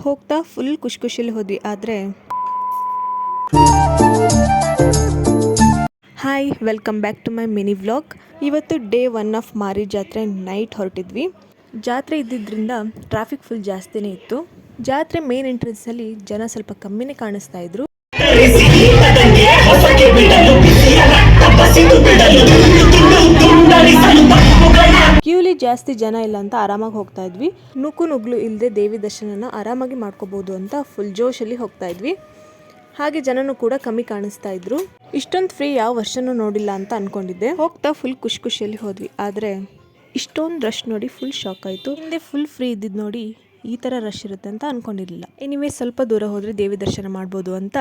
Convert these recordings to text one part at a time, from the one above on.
ಹೋಗ್ತಾ ಫುಲ್ ಖುಷಿಯಲ್ಲಿ ಹೋದ್ವಿ. ಆದರೆ hi, welcome back to my mini vlog. ಇವತ್ತು ಡೇ 1 ಆಫ್ ಮಾರಿ ಜಾತ್ರೆ ನೈಟ್ ಹೊರಟಿದ್ವಿ. ಜಾತ್ರೆ ಇದ್ದಿದ್ದರಿಂದ ಟ್ರಾಫಿಕ್ ಫುಲ್ ಜಾಸ್ತಿನೇ ಇತ್ತು. ಜಾತ್ರೆ ಮೇನ್ ಎಂಟ್ರೆನ್ಸ್ನಲ್ಲಿ ಜನ ಸ್ವಲ್ಪ ಕಮ್ಮಿನೇ ಕಾಣಿಸ್ತಾ ಇದ್ರು. ಕ್ಯೂಲಿ ಜಾಸ್ತಿ ಜನ ಇಲ್ಲ ಅಂತ ಆರಾಮಾಗಿ ಹೋಗ್ತಾ ಇದ್ವಿ. ನುಗ್ಲು ಇಲ್ಲದೆ ದೇವಿ ದರ್ಶನನ ಆರಾಮಾಗಿ ಮಾಡ್ಕೋಬಹುದು ಅಂತ ಫುಲ್ ಜೋಶಲ್ಲಿ ಹೋಗ್ತಾ ಇದ್ವಿ. ಹಾಗೆ ಜನನು ಕೂಡ ಕಮ್ಮಿ ಕಾಣಿಸ್ತಾ ಇದ್ರು. ಇಷ್ಟೊಂದು ಫ್ರೀ ಯಾವ ವರ್ಷನೂ ನೋಡಿಲ್ಲ ಅಂತ ಅನ್ಕೊಂಡಿದ್ದೆ. ಹೋಗ್ತಾ ಫುಲ್ ಖುಷಿಯಲ್ಲಿ ಹೋದ್ವಿ. ಆದರೆ ಇಷ್ಟೊಂದು ರಶ್ ನೋಡಿ ಫುಲ್ ಶಾಕ್ ಆಯಿತು. ಹಿಂದೆ ಫುಲ್ ಫ್ರೀ ಇದ್ದಿದ್ದು ನೋಡಿ ಈ ಥರ ರಶ್ ಇರುತ್ತೆ ಅಂತ ಅನ್ಕೊಂಡಿರಲಿಲ್ಲ. ಎನಿವೇ ಸ್ವಲ್ಪ ದೂರ ಹೋದರೆ ದೇವಿ ದರ್ಶನ ಮಾಡ್ಬೋದು ಅಂತ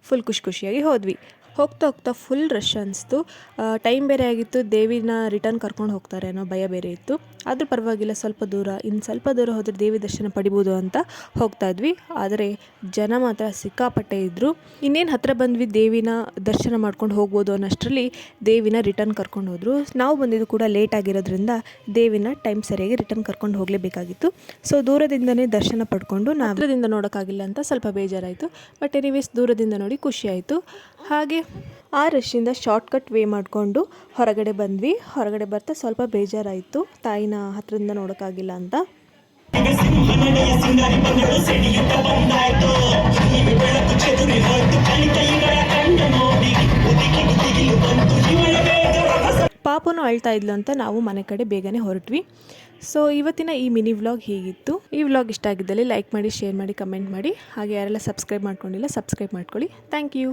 ಫುಲ್ ಖುಷಿಯಾಗಿ ಹೋದ್ವಿ. ಹೋಗ್ತಾ ಫುಲ್ ರಶ್ ಅನಿಸ್ತು. ಟೈಮ್ ಬೇರೆ ಆಗಿತ್ತು. ದೇವಿನ ರಿಟರ್ನ್ ಕರ್ಕೊಂಡು ಹೋಗ್ತಾರೆ ಅನ್ನೋ ಭಯ ಬೇರೆ ಇತ್ತು. ಆದರೂ ಪರವಾಗಿಲ್ಲ, ಇನ್ನು ಸ್ವಲ್ಪ ದೂರ ಹೋದರೆ ದೇವಿ ದರ್ಶನ ಪಡಿಬೋದು ಅಂತ ಹೋಗ್ತಾ ಇದ್ವಿ. ಆದರೆ ಜನ ಮಾತ್ರ ಸಿಕ್ಕಾಪಟ್ಟೆ ಇದ್ದರು. ಇನ್ನೇನು ಹತ್ರ ಬಂದ್ವಿ, ದೇವಿನ ದರ್ಶನ ಮಾಡ್ಕೊಂಡು ಹೋಗ್ಬೋದು ಅನ್ನೋಷ್ಟರಲ್ಲಿ ದೇವಿನ ರಿಟರ್ನ್ ಕರ್ಕೊಂಡು ಹೋದರು. ನಾವು ಬಂದಿದ್ದು ಕೂಡ ಲೇಟ್ ಆಗಿರೋದ್ರಿಂದ ದೇವಿನ ಟೈಮ್ ಸರಿಯಾಗಿ ರಿಟರ್ನ್ ಕರ್ಕೊಂಡು ಹೋಗಲೇಬೇಕಾಗಿತ್ತು. ಸೊ ದೂರದಿಂದನೇ ದರ್ಶನ ಪಡ್ಕೊಂಡು ಹತ್ರದಿಂದ ನೋಡೋಕ್ಕಾಗಿಲ್ಲ ಅಂತ ಸ್ವಲ್ಪ ಬೇಜಾರಾಯಿತು. ಬಟ್ ಎನಿವೇಸ್ ದೂರದಿಂದ ನೋಡಿ ಖುಷಿ ಆಯಿತು. ಹಾಗೆ ಆ ರಶ್ಶಿಂದ ಶಾರ್ಟ್ಕಟ್ ವೇ ಮಾಡಿಕೊಂಡು ಹೊರಗಡೆ ಬಂದ್ವಿ. ಹೊರಗಡೆ ಬರ್ತಾ ಸ್ವಲ್ಪ ಬೇಜಾರಾಯಿತು, ತಾಯಿನ ಹತ್ರದಿಂದ ನೋಡೋಕ್ಕಾಗಿಲ್ಲ ಅಂತ. ಪಾಪನು ಅಳ್ತಾ ಇದ್ಲು ಅಂತ ನಾವು ಮನೆ ಕಡೆ ಬೇಗನೆ ಹೊರಟ್ವಿ. ಸೊ ಇವತ್ತಿನ ಈ ಮಿನಿ ವ್ಲಾಗ್ ಹೀಗಿತ್ತು. ಈ ವ್ಲಾಗ್ ಇಷ್ಟ ಆಗಿದ್ದಲ್ಲಿ ಲೈಕ್ ಮಾಡಿ, ಶೇರ್ ಮಾಡಿ, ಕಮೆಂಟ್ ಮಾಡಿ. ಹಾಗೆ ಯಾರೆಲ್ಲ ಸಬ್ಸ್ಕ್ರೈಬ್ ಮಾಡ್ಕೊಂಡಿಲ್ಲ ಸಬ್ಸ್ಕ್ರೈಬ್ ಮಾಡ್ಕೊಳ್ಳಿ. Thank you.